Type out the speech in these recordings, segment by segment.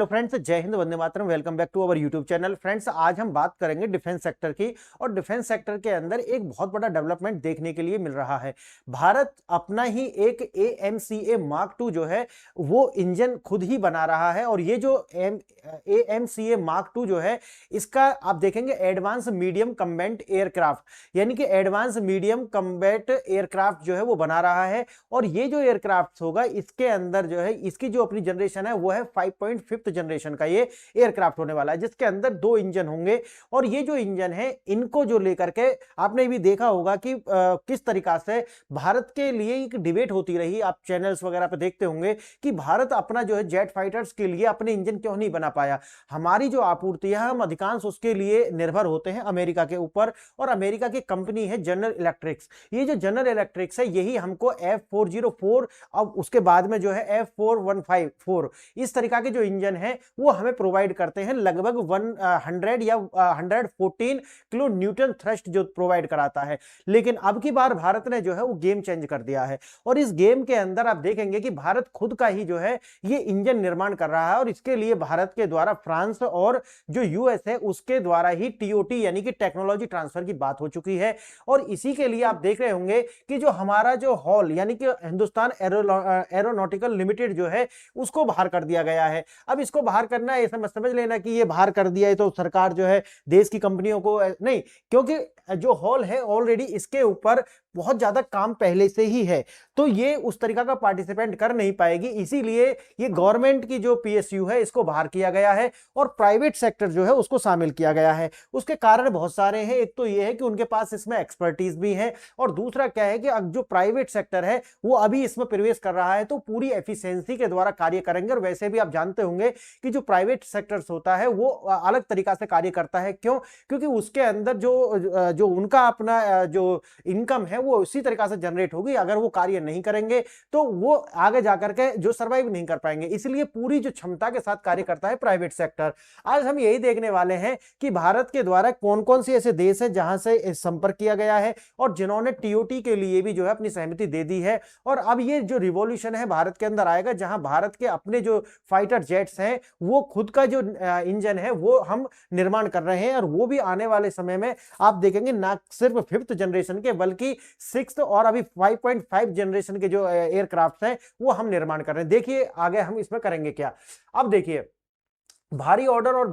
तो फ्रेंड्स, जय हिंद, वंदे मातरम। Welcome back to our YouTube channel. Friends, आज हम बात करेंगे डिफेंस सेक्टर की। और डिफेंस सेक्टर के अंदर एक बहुत बड़ा डेवलपमेंट देखने के लिए मिल रहा है। भारत अपना ही एक AMCA Mark II जो है वो इंजन खुद ही बना रहा है। और ये जो AMCA Mark II जो है, इसका आप देखेंगे एडवांस मीडियम कम्बैट एयरक्राफ्ट, यानी कि एडवांस मीडियम कम्बैट एयरक्राफ्ट जो है वो बना रहा है। और ये जो एयरक्राफ्ट होगा, इसके अंदर जो है इसकी जो अपनी जनरेशन है वो है 5.5 जनरेशन का ये एयरक्राफ्ट होने वाला है, जिसके अंदर 2 इंजन होंगे। और ये जो इंजन है, इनको जो लेकर के आपने भी देखा होगा कि किस तरीका से भारत के लिए एक डिबेट होती रही। आप चैनल्स वगैरह पे देखते होंगे कि भारत अपना जो है जेट फाइटर्स के लिए अपने इंजन क्यों नहीं बना पाया। हमारी जो आपूर्ति है, हम अधिकांश उसके लिए निर्भर होते हैं अमेरिका के ऊपर। और अमेरिका की कंपनी है जनरल इलेक्ट्रिक्स। ये जो जनरल इलेक्ट्रिक्स है, यही हमको F404 अब उसके बाद में जो है F4154 इस तरीका के जो इंजन है वो हमें प्रोवाइड करते हैं। लगभग 100 या 114 किलो न्यूटन थ्रस्ट जो प्रोवाइड कराता है। लेकिन अब की बार भारत ने जो है वो गेम चेंज कर दिया है। और इस गेम के अंदर आप देखेंगे कि भारत खुद का ही जो है ये इंजन निर्माण कर रहा है। और इसके लिए भारत के द्वारा फ्रांस और जो यूएस है उसके द्वारा ही TOT यानी कि टेक्नोलॉजी ट्रांसफर की बात हो चुकी है। और इसी के लिए आप देख रहे होंगे कि जो हमारा जो हॉल यानी कि हिंदुस्तान एरोनॉटिकल लिमिटेड जो है उसको बाहर कर दिया गया है। अब इसको बाहर करना है, ऐसा मत समझ लेना कि ये बाहर कर दिया है तो सरकार जो है देश की कंपनियों को नहीं, क्योंकि जो हॉल है ऑलरेडी इसके ऊपर बहुत ज्यादा काम पहले से ही है, तो ये उस तरीका का पार्टिसिपेंट कर नहीं पाएगी। इसीलिए ये गवर्नमेंट की जो PSU है इसको बाहर किया गया है और प्राइवेट सेक्टर जो है उसको शामिल किया गया है। उसके कारण बहुत सारे हैं। एक तो ये है कि उनके पास इसमें एक्सपर्टीज भी है, और दूसरा क्या है कि अब जो प्राइवेट सेक्टर है वो अभी इसमें प्रवेश कर रहा है तो पूरी एफिशिएंसी के द्वारा कार्य करेंगे। और वैसे भी आप जानते होंगे कि जो प्राइवेट सेक्टर्स होता है वो अलग तरीका से कार्य करता है। क्यों? क्योंकि उसके अंदर जो उनका अपना जो इनकम है वो उसी तरीका से जनरेट होगी। अगर वो कार्य नहीं करेंगे तो वो आगे जाकर के जो सर्वाइव नहीं कर पाएंगे। इसलिए पूरी जो क्षमता के साथ कार्य करता है प्राइवेट सेक्टर। आज हम यही देखने वाले हैं कि भारत के द्वारा कौन कौन से ऐसे देश हैं जहां से संपर्क किया गया है और जिन्होंने TOT के लिए भी जो है अपनी सहमति दे दी है। और अब ये जो रिवॉल्यूशन है भारत के अंदर आएगा, जहां भारत के अपने जो फाइटर जेट्स हैं वो खुद का जो इंजन है वो हम निर्माण कर रहे हैं। और वो भी आने वाले समय में आप देखेंगे ना सिर्फ 5th जनरेशन के बल्कि 6th और अभी 5.5 जनरेशन के जो एयरक्राफ्ट हैं वो हम निर्माण कर रहे हैं। देखिए आगे हम इसमें करेंगे क्या। अब देखिए, भारी ऑर्डर और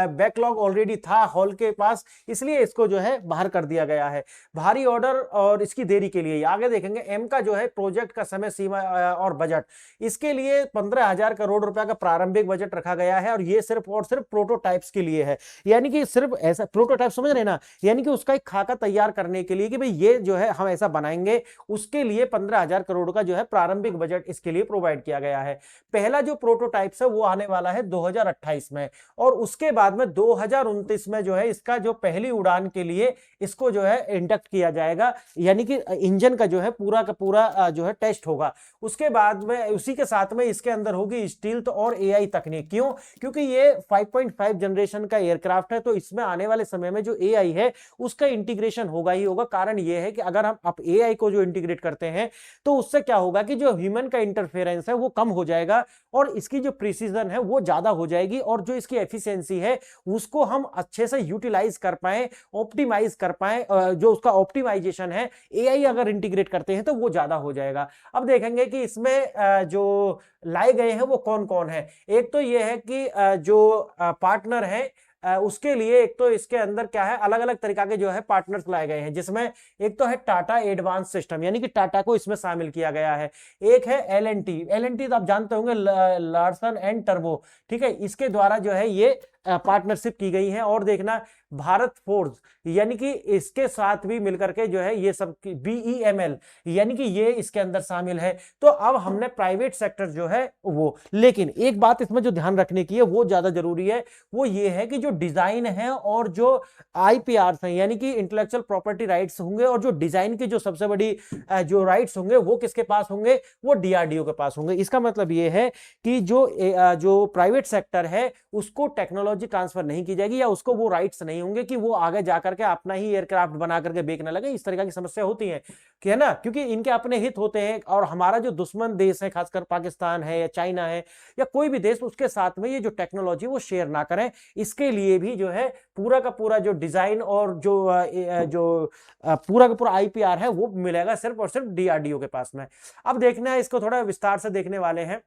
बैकलॉग ऑलरेडी था हॉल के पास, इसलिए इसको जो है बाहर कर दिया गया है। भारी ऑर्डर और इसकी देरी के लिए आगे देखेंगे। एम का जो है प्रोजेक्ट का समय सीमा और बजट, इसके लिए 15,000 करोड़ रुपया का प्रारंभिक बजट रखा गया है। और ये सिर्फ और सिर्फ प्रोटोटाइप्स के लिए है, यानी कि सिर्फ ऐसा प्रोटोटाइप समझ रहे ना, यानी कि उसका एक खाका तैयार करने के लिए कि भाई ये जो है हम ऐसा बनाएंगे, उसके लिए 15,000 करोड़ का जो है प्रारंभिक बजट इसके लिए प्रोवाइड किया गया है। पहला जो प्रोटोटाइप्स है वो आने वाला है 2028 में, और उसके बाद में 2029 में जो है इसका जो पहली उड़ान के लिए इसको जो है इंडक्ट किया जाएगा, यानी कि इंजन का जो है पूरा का पूरा जो है टेस्ट होगा। उसके बाद में उसी के साथ में इसके अंदर होगी स्टील्थ और AI तकनीक। क्यों? क्योंकि ये 5.5 जनरेशन का एयरक्राफ्ट है, तो इसमें आने वाले समय में जो AI है उसका इंटीग्रेशन होगा ही होगा। कारण ये है कि अगर हम अब AI को जो इंटीग्रेट करते हैं तो उससे क्या होगा कि जो ह्यूमन का इंटरफेरेंस है वो कम हो जाएगा और इसकी जो प्रिसीजन है वो ज्यादा हो जाएगी। और जो इसकी एफिशिएंसी है उसको हम अच्छे से यूटिलाइज कर पाए, ऑप्टिमाइज कर पाए। जो उसका ऑप्टिमाइजेशन है AI अगर इंटीग्रेट करते हैं तो वो ज्यादा हो जाएगा। अब देखेंगे कि इसमें जो लाए गए हैं वो कौन कौन है। एक तो ये है कि जो पार्टनर है उसके लिए एक तो इसके अंदर क्या है, अलग अलग तरीका के जो है पार्टनर्स लाए गए हैं, जिसमें एक तो है टाटा एडवांस सिस्टम, यानी कि टाटा को इसमें शामिल किया गया है। एक है L&T तो आप जानते होंगे, लार्सन एंड टर्बो, ठीक है, इसके द्वारा जो है ये पार्टनरशिप की गई है। और देखना भारत फोर्स, यानी कि इसके साथ भी मिलकर के जो है ये सब BEML, यानी कि ये इसके अंदर शामिल है। तो अब हमने प्राइवेट सेक्टर जो है वो, लेकिन एक बात इसमें जो ध्यान रखने की है वो ज्यादा जरूरी है, वो ये है कि जो डिजाइन है और जो आईपीआर हैं यानी कि इंटेलेक्चुअल प्रॉपर्टी राइट्स होंगे, और जो डिजाइन की जो सबसे बड़ी जो राइट्स होंगे वो किसके पास होंगे, वो डीआरडीओ के पास होंगे। इसका मतलब ये है कि जो प्राइवेट सेक्टर है उसको टेक्नोलॉजी ट्रांसफर नहीं की जाएगी, या उसको वो राइट्स नहीं होंगे कि वो आगे जाकर के अपना ही एयरक्राफ्ट बना करके बेचने लगे। इस तरह की समस्या होती है कि है ना, क्योंकि इनके अपने हित होते हैं, और हमारा जो दुश्मन देश है खासकर पाकिस्तान है या चाइना है या कोई भी देश, उसके साथ में ये जो टेक्नोलॉजी वो शेयर ना करें। इसके लिए भी जो है पूरा का पूरा जो डिजाइन और जो पूरा का पूरा आईपीआर है वो मिलेगा सिर्फ और सिर्फ डीआरडीओ के पास में। अब देखना है, इसको थोड़ा विस्तार से देखने वाले हैं।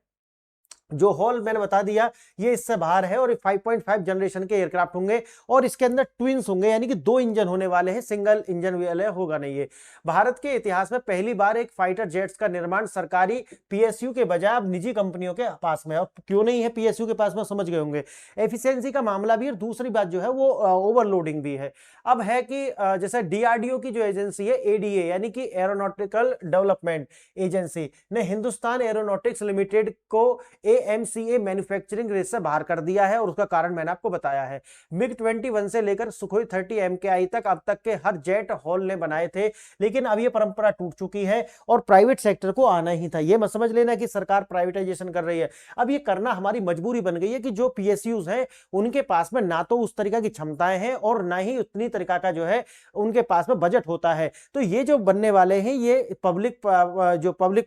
जो हॉल मैंने बता दिया ये इससे बाहर है, और 5.5 जनरेशन के एयरक्राफ्ट होंगे, और इसके अंदर ट्विंस होंगे यानी कि 2 इंजन होने वाले हैं, सिंगल इंजन वाले होगा नहीं ये। भारत के इतिहास में पहली बार एक फाइटर जेट्स का निर्माण सरकारी पीएसयू के बजाय अब निजी कंपनियों के पास में। और क्यों नहीं है पीएसयू के पास में, समझ गए होंगे, एफिशिएंसी का मामला भी, और दूसरी बात जो है वो ओवरलोडिंग भी है। अब है कि जैसे डीआरडीओ की जो एजेंसी है एडीए यानी कि एरोनॉटिकल डेवलपमेंट एजेंसी ने हिंदुस्तान एरोनॉटिक्स लिमिटेड को एएमसीए मैन्युफैक्चरिंग रेस से बाहर कर दिया है, और उसका कारण मैंने आपको बताया है। मिग 21 से लेकर सुखोई 30 एमकेआई तक अब तक के हर जेट हॉल ने बनाए थे, लेकिन अब ये परंपरा टूट चुकी है और प्राइवेट सेक्टर को आना ही था। ये मत समझ लेना कि सरकार प्राइवेटाइजेशन कर रही है, अब ये करना हमारी मजबूरी बन गई है कि जो पीएसयूज हैं उनके पास में ना तो उस तरीका की क्षमताएं हैं और ना ही उतनी तरीका का जो है उनके पास में बजट होता है। तो ये जो बनने वाले हैं ये पब्लिक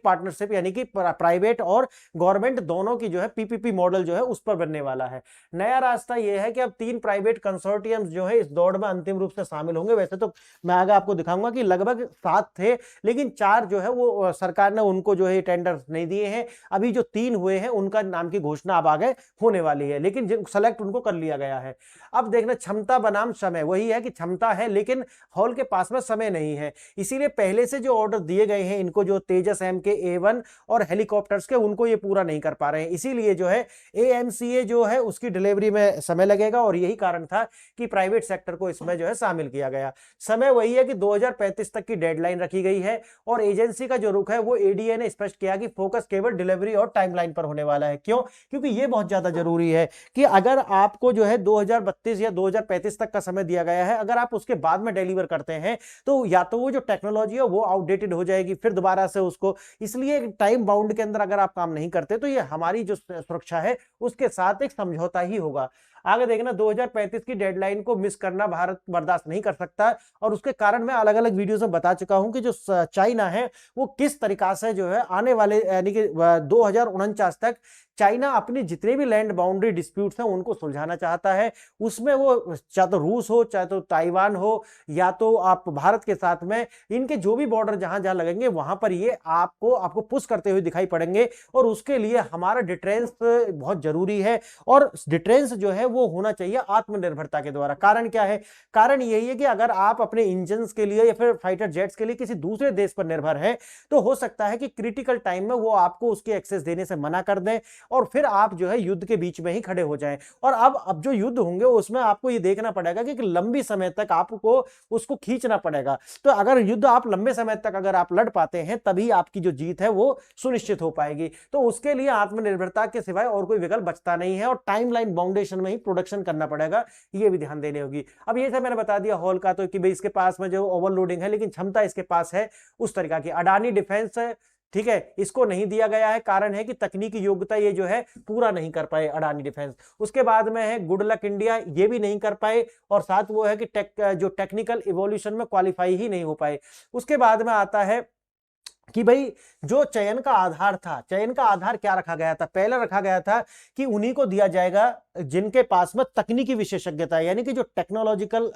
पार्टनरशिप यानी कि प्राइवेट और गवर्नमेंट दोनों की जो है पीपीपी मॉडल जो है उस पर बनने वाला है। नया रास्ता यह है कि अब 3 प्राइवेट कंसोर्टियम्स जो है इस दौड़ में अंतिम रूप से शामिल होंगे। वैसे तो मैं आगे आपको दिखाऊंगा कि लगभग 7 थे, लेकिन 4 जो है वो सरकार ने उनको जो है टेंडर नहीं दिए हैं। अभी जो 3 हुए हैं उनका नाम की घोषणा अब आगे होने वाली है, लेकिन सेलेक्ट उनको कर लिया गया है। अब देखना, क्षमता बनाम समय, वही है कि क्षमता है लेकिन हॉल के पास में समय नहीं है, इसीलिए पहले से जो ऑर्डर दिए गए हैं इनको, जो तेजस MK-A1 और हेलीकॉप्टर्स के, उनको ये पूरा नहीं कर पा रहे हैं। इसीलिए जो है एएमसीए जो है उसकी डिलीवरी में समय लगेगा, और यही कारण था कि प्राइवेट सेक्टर को इसमें जो है शामिल किया गया। समय वही है कि 2035 तक की डेडलाइन रखी गई है, और एजेंसी का जो रुख है वो एडीए ने स्पष्ट किया कि फोकस केवल डिलीवरी और टाइमलाइन पर होने वाला है। क्यों? क्योंकि ये बहुत ज्यादा जरूरी है कि अगर आपको जो है 2032 या 2035 तक का समय दिया गया है, अगर आप उसके बाद में डिलीवर करते हैं तो या तो वो जो टेक्नोलॉजी है वो आउटडेटेड हो जाएगी, फिर दोबारा से उसको, इसलिए टाइम बाउंड के अंदर अगर आप काम नहीं करते तो ये हमारी जो सुरक्षा है उसके साथ एक समझौता ही होगा। आगे देखना, 2035 की डेडलाइन को मिस करना भारत बर्दाश्त नहीं कर सकता, और उसके कारण मैं अलग अलग वीडियोस में बता चुका हूं कि जो चाइना है वो किस तरीका से जो है आने वाले यानी कि 2049 तक चाइना अपनी जितने भी लैंड बाउंड्री डिस्प्यूट्स हैं उनको सुलझाना चाहता है। उसमें वो चाहे तो रूस हो, चाहे तो ताइवान हो, या तो आप भारत के साथ में इनके जो भी बॉर्डर जहां जहां लगेंगे वहां पर ये आपको पुश करते हुए दिखाई पड़ेंगे, और उसके लिए हमारा डिफेंस बहुत जरूरी है। और डिफेंस जो है वो होना चाहिए आत्मनिर्भरता के द्वारा। कारण क्या है? कारण यही है कि अगर आप अपने इंजन के लिए या फिर फाइटर जेट्स के लिए किसी दूसरे देश पर निर्भर है तो हो सकता है कि क्रिटिकल टाइम में वो आपको उसकी एक्सेस देने से मना कर दें, और फिर आप जो है युद्ध के बीच में ही खड़े हो जाएं। और अब जो युद्ध होंगे उसमें आपको ये देखना पड़ेगा कि लंबी समय तक आपको उसको खींचना पड़ेगा। तो अगर युद्ध आप लंबे समय तक अगर आप लड़ पाते हैं तभी आपकी जो जीत है वो सुनिश्चित हो पाएगी। तो उसके लिए आत्मनिर्भरता के सिवाय और कोई विकल्प बचता नहीं है, और टाइमलाइन बाउंडेशन में ही प्रोडक्शन करना पड़ेगा, ये भी ध्यान देनी होगी। अब ये सब मैंने बता दिया हॉल का, तो कि भाई इसके पास में जो ओवरलोडिंग है लेकिन क्षमता इसके पास है उस तरीका की। अडानी डिफेंस है, ठीक है, इसको नहीं दिया गया है, कारण है कि तकनीकी योग्यता ये जो है पूरा नहीं कर पाए अडानी डिफेंस। उसके बाद में है गुड लक इंडिया, ये भी नहीं कर पाए, और साथ वो है कि जो टेक्निकल इवोल्यूशन में क्वालिफाई ही नहीं हो पाए। उसके बाद में आता है कि भाई जो चयन का आधार था, चयन का आधार क्या रखा गया था? पहले रखा गया था कि उन्हीं को दिया जाएगा जिनके पास में तकनीकी विशेषज्ञता है, यानी कि जो टेक्नोलॉजिकल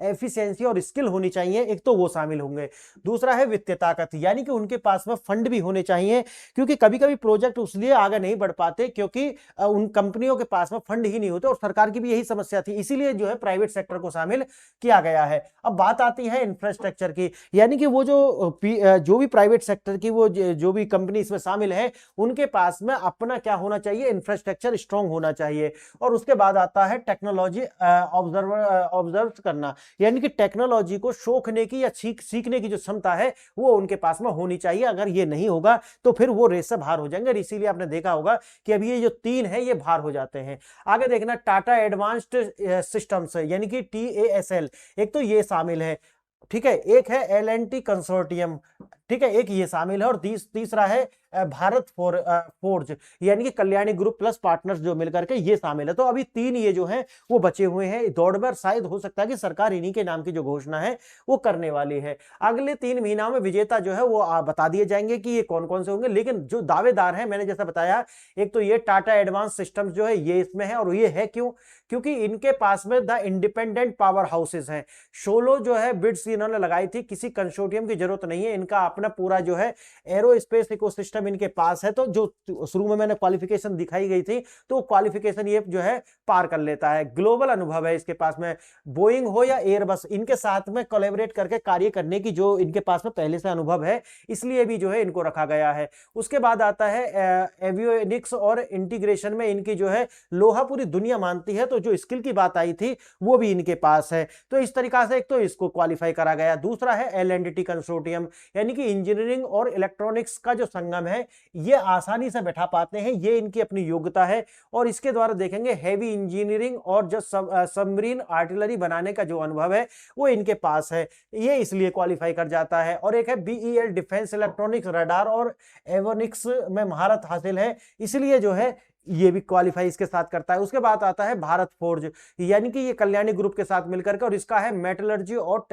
एफिशिएंसी और स्किल होनी चाहिए, एक तो वो शामिल होंगे। दूसरा है वित्तीय ताकत, यानी कि उनके पास में फंड भी होने चाहिए, क्योंकि कभी कभी प्रोजेक्ट उसलिए आगे नहीं बढ़ पाते क्योंकि उन कंपनियों के पास में फंड ही नहीं होते, और सरकार की भी यही समस्या थी, इसीलिए जो है प्राइवेट सेक्टर को शामिल किया गया है। अब बात आती है इंफ्रास्ट्रक्चर की, यानी कि वो जो भी प्राइवेट सेक्टर की वो जो भी कंपनी इसमें शामिल है उनके पास में अपना क्या होना चाहिए, इंफ्रास्ट्रक्चर स्ट्रांग होना चाहिए। और उसके बाद आता है टेक्नोलॉजी ऑब्जर्व करना, यानी कि टेक्नोलॉजी को सोखने की या सीखने की जो क्षमता है वो उनके पास में होनी चाहिए। अगर ये नहीं होगा तो फिर वो रेस से बाहर हो जाएंगे। इसीलिए आपने देखा होगा कि अभी ये जो 3 है ये बाहर हो जाते हैं। आगे देखना टाटा एडवांस्ड सिस्टम्स, यानी कि TASL, एक तो ये शामिल है, ठीक है। एक है L&T कंसोर्टियम, ठीक है, एक ये शामिल है। और तीसरा है भारत फोर्ज, यानी कि कल्याणी ग्रुप प्लस पार्टनर्स जो मिलकर के ये शामिल है। तो अभी 3 ये जो हैं वो बचे हुए हैं दौड़ में। शायद हो सकता है कि सरकार इन्हीं के नाम की जो घोषणा है वो करने वाली है। अगले 3 महीनों में विजेता जो है वो बता दिए जाएंगे कि ये कौन कौन से होंगे। लेकिन जो दावेदार हैं, मैंने जैसा बताया, एक तो ये टाटा एडवांस सिस्टम्स जो है ये इसमें है। और ये है क्यों? क्योंकि इनके पास में द इंडिपेंडेंट पावर हाउसेस हैं। 16 जो है बिड्स इन्होंने लगाई थी, किसी कंसोर्टियम की जरूरत नहीं है। इनका अपना पूरा जो है एरोस्पेस इकोसिस्टम इनके पास है। तो जो शुरू में मैंने क्वालिफिकेशन दिखाई गई थी, तो क्वालिफिकेशन ये जो है पार कर लेता है। ग्लोबल अनुभव है इसके पास में, बोइंग हो या एयरबस, इनके साथ में कोलैबोरेट करके कार्य करने की जो इनके पास में पहले से अनुभव है, इसलिए भी जो है इनको रखा गया है। उसके बाद आता है एवियोनिक्स और इंटीग्रेशन में इनकी जो है लोहा पूरी दुनिया मानती है। तो जो स्किल की बात आई थी वो भी इनके पास है। तो इस तरीका से एक तो इसको क्वालिफाई करा गया। दूसरा है L&T कंसोर्टियम, यानी कि इंजीनियरिंग और इलेक्ट्रॉनिक्स का जो संगम है ये आसानी से बैठा पाते हैं, ये इनकी अपनी योग्यता है। और इसके द्वारा देखेंगे हैवी इंजीनियरिंग और जो सबमरीन आर्टिलरी बनाने का जो अनुभव है वो इनके पास है, ये इसलिए क्वालिफाई कर जाता है। और एक है BEL डिफेंस इलेक्ट्रॉनिक्स रडार और एवोनिक्स में महारत हासिल है, इसलिए जो है ये भी क्वालिफाई इसके साथ करता है। उसके बाद आता है भारत फोर्ज, यानी कि ये कल्याणी ग्रुप के साथ मिलकर के, और इसका है मेटलर्जी और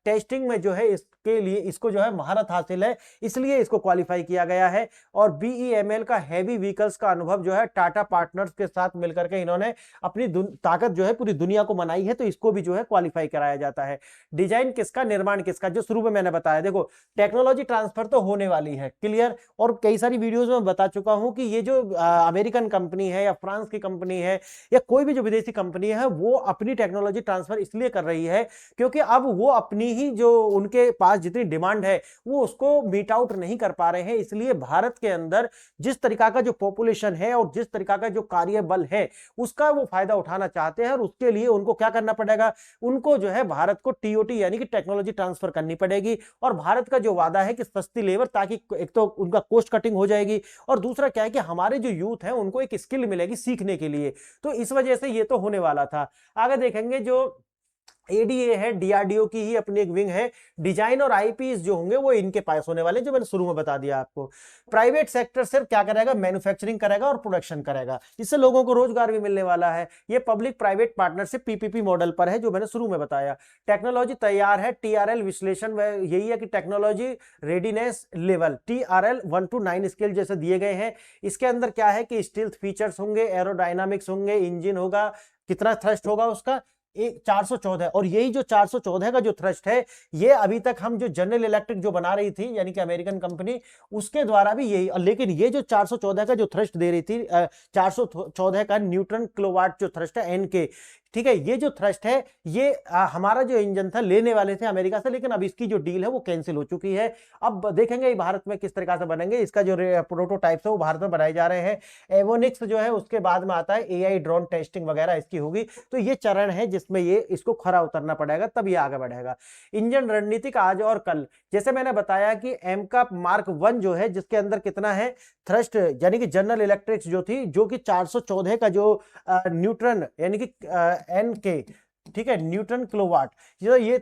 टेस्टिंग में जो है इसके लिए इसको जो है महारत हासिल है, इसलिए इसको क्वालिफाई किया गया है। और BEML का हैवी व्हीकल्स का अनुभव जो है टाटा पार्टनर्स के साथ मिलकर के इन्होंने अपनी ताकत जो है पूरी दुनिया को मनाई है, तो इसको भी जो है क्वालिफाई कराया जाता है। डिजाइन किसका, निर्माण किसका, जो शुरू में मैंने बताया, देखो टेक्नोलॉजी ट्रांसफर तो होने वाली है, क्लियर। और कई सारी वीडियोज में बता चुका हूं कि ये जो अमेरिकन कंपनी है या फ्रांस की कंपनी है या कोई भी जो विदेशी कंपनी है, वो अपनी टेक्नोलॉजी ट्रांसफर इसलिए कर रही है क्योंकि अब वो अपनी ही जो उनके पास जितनी डिमांड है वो उसको मीट आउट नहीं कर पा रहे हैं। इसलिए भारत के अंदर जिस तरीका का जो पॉपुलेशन है और जिस तरीका का जो कार्यबल है उसका वो फायदा उठाना चाहते हैं। और उसके लिए उनको क्या करना पड़ेगा, उनको जो है भारत को TOT यानी कि टेक्नोलॉजी ट्रांसफर करनी पड़ेगी। और भारत का जो वादा है कि सस्ती लेबर, ताकि एक तो उनका कॉस्ट कटिंग हो जाएगी और दूसरा क्या है कि हमारे जो यूथ है उनको एक स्किल मिलेगी सीखने के लिए। तो इस वजह से ये तो होने वाला था। आगे देखेंगे जो ADA है, DRDO की ही अपनी एक विंग है। डिजाइन और IPs जो होंगे वो इनके पास होने वाले, जो मैंने शुरू में बता दिया आपको। प्राइवेट सेक्टर सिर्फ क्या करेगा, मैन्युफैक्चरिंग करेगा और प्रोडक्शन करेगा, इससे लोगों को रोजगार भी मिलने वाला है। ये public private partnership PPP model पर है, जो मैंने शुरू में बताया। टेक्नोलॉजी तैयार है, TRL विश्लेषण यही है कि technology readiness level TRL 1 to 9 scale जैसे दिए गए हैं। इसके अंदर क्या है कि स्टील्थ फीचर्स होंगे, एरोडायनामिक्स होंगे, इंजन होगा, कितना थ्रस्ट होगा उसका 414। और यही जो 414 का जो थ्रस्ट है, ये अभी तक हम जो जनरल इलेक्ट्रिक जो बना रही थी यानी कि अमेरिकन कंपनी, उसके द्वारा भी यही। लेकिन ये जो 414 का जो थ्रस्ट दे रही थी, 414 का न्यूटन किलोवाट जो थ्रस्ट है NK, ठीक है, ये जो थ्रस्ट है ये हमारा जो इंजन था लेने वाले थे अमेरिका से, लेकिन अब इसकी जो डील है वो कैंसिल हो चुकी है। अब देखेंगे भारत में किस तरीका से बनेंगे। इसका जो प्रोटोटाइप्स है वो भारत में बनाए जा रहे हैं। एवोनिक्स जो है उसके बाद में आता है AI ड्रोन टेस्टिंग वगैरह इसकी होगी। तो ये चरण है जिसमें ये इसको खरा उतरना पड़ेगा, तब ये आगे बढ़ेगा। इंजन रणनीतिक आज और कल, जैसे मैंने बताया कि MCAP Mark 1 जो है जिसके अंदर कितना है थ्रस्ट, यानी कि जनरल इलेक्ट्रिक्स जो थी, जो कि 414 का जो न्यूट्रन यानी कि NK, ठीक है, न्यूटन किलोवाट, ये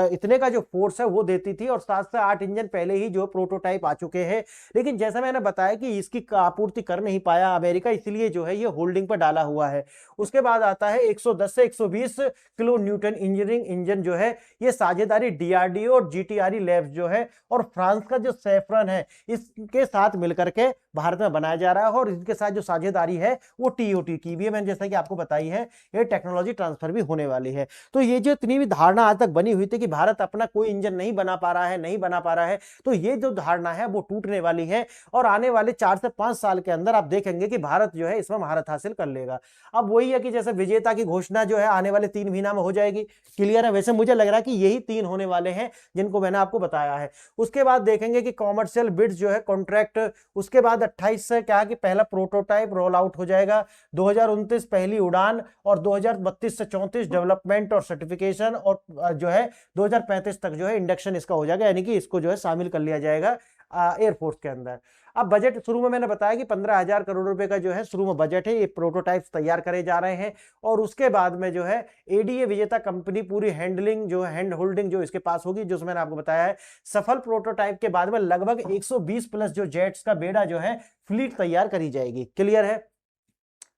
इतने का जो फोर्स है वो देती थी। और 7 से 8 इंजन पहले ही जो प्रोटोटाइप आ चुके हैं, लेकिन जैसा मैंने बताया कि इसकी आपूर्ति कर नहीं पाया अमेरिका, इसलिए जो है ये होल्डिंग पर डाला हुआ है। उसके बाद आता है 110 से 120 किलो न्यूटन इंजीनियरिंग इंजन जो है, ये साझेदारी DRDO और GTRE लैब्स जो है और फ्रांस का जो सैफरन है इसके साथ मिलकर के भारत में बनाया जा रहा है और इनके साथ जो साझेदारी है वो टीओटी की भी है, मैंने जैसा कि आपको बताई है, ये टेक्नोलॉजी ट्रांसफर भी होने वाली है। तो ये जो इतनी भी धारणा आज तक बनी हुई थी कि भारत अपना कोई इंजन नहीं बना पा रहा है, नहीं बना पा रहा है, तो ये जो धारणा है वो टूटने वाली है और आने वाले 4 से 5 साल के अंदर आप देखेंगे कि भारत जो है इसमें महारत हासिल कर लेगा। अब वही है कि जैसे विजेता की घोषणा जो है आने वाले 3 महीना में हो जाएगी, क्लियर है। वैसे मुझे लग रहा है कि यही 3 होने वाले हैं जिनको मैंने आपको बताया है। उसके बाद देखेंगे कि कॉमर्शियल बिड्स जो है कॉन्ट्रैक्ट, उसके बाद 28 से क्या है कि पहला प्रोटोटाइप रोल आउट हो जाएगा, 2029 पहली उड़ान और 2032 से 34 डेवलपमेंट और सर्टिफिकेशन और जो है 2035 तक जो है इंडक्शन इसका हो जाएगा, यानी कि इसको जो है शामिल कर लिया जाएगा एयरफोर्स के अंदर। अब बजट शुरू में मैंने बताया कि 15,000 करोड़ रुपए का जो है शुरू में बजट है, ये प्रोटोटाइप्स तैयार करे जा रहे हैं और उसके बाद में जो है एडीए विजेता कंपनी पूरी हैंडलिंग जो हैंड होल्डिंग जो इसके पास होगी, जो मैंने आपको बताया है। सफल प्रोटोटाइप के बाद में लगभग 120 प्लस जो जेट्स का बेड़ा जो है फ्लीट तैयार करी जाएगी, क्लियर है।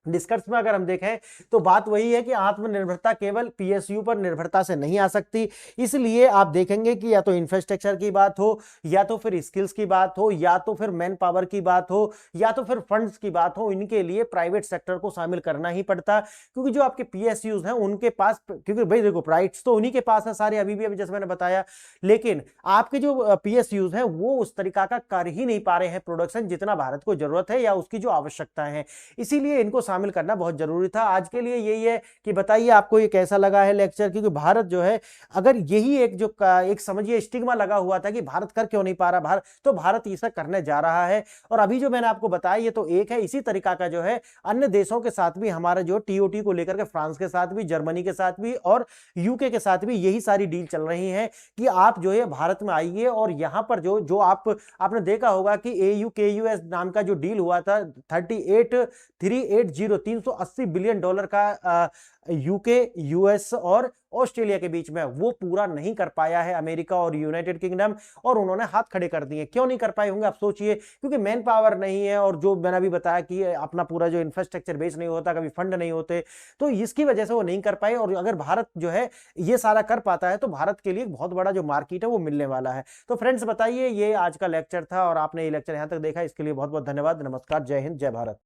निष्कर्ष में अगर हम देखें तो बात वही है कि आत्मनिर्भरता केवल पीएसयू पर निर्भरता से नहीं आ सकती, इसलिए आप देखेंगे कि या तो इंफ्रास्ट्रक्चर की बात हो, या तो फिर स्किल्स की बात हो, या तो फिर मैन पावर की बात हो, या तो फिर फंड्स की बात हो, इनके लिए प्राइवेट सेक्टर को शामिल करना ही पड़ता, क्योंकि जो आपके पीएसयूज हैं उनके पास, क्योंकि भाई देखो राइट्स तो उन्हीं के पास है सारे अभी भी जैसे मैंने बताया, लेकिन आपके जो पीएसयूज हैं वो उस तरीका का कर ही नहीं पा रहे हैं प्रोडक्शन जितना भारत को जरूरत है या उसकी जो आवश्यकता है, इसीलिए इनको शामिल करना बहुत जरूरी था। आज के लिए यही है कि बताइए आपको ये कैसा लगा है लेक्चर, क्योंकि भारत जो है अगर यही एक जो एक समझिए स्टिग्मा लगा हुआ था कि भारत कर क्यों नहीं पा रहा भारत, तो भारत इसे करने जा रहा है। और अभी जो मैंने आपको बताया ये तो एक है, इसी तरीका का जो है अन्य देशों के साथ भी हमारा जो टीओटी को लेकर के फ्रांस के साथ भी, जर्मनी के साथ भी और यूके के साथ भी यही सारी डील चल रही है कि आप जो है भारत में आइए और यहां पर जो जो आपने देखा होगा कि AUKUS नाम का जो डील हुआ था 380 बिलियन डॉलर का यूके, यूएस और ऑस्ट्रेलिया के बीच में, वो पूरा नहीं कर पाया है अमेरिका और यूनाइटेड किंगडम, और उन्होंने हाथ खड़े कर दिए। क्यों नहीं कर पाए होंगे आप सोचिए, क्योंकि मैन पावर नहीं है और जो मैंने अभी बताया कि अपना पूरा जो इंफ्रास्ट्रक्चर बेस नहीं होता, कभी फंड नहीं होते, तो इसकी वजह से वो नहीं कर पाए। और अगर भारत जो है ये सारा कर पाता है तो भारत के लिए बहुत बड़ा जो मार्केट है वो मिलने वाला है। तो फ्रेंड्स बताइए, ये आज का लेक्चर था और आपने ये लेक्चर यहां तक देखा, इसके लिए बहुत बहुत धन्यवाद। नमस्कार, जय हिंद, जय भारत।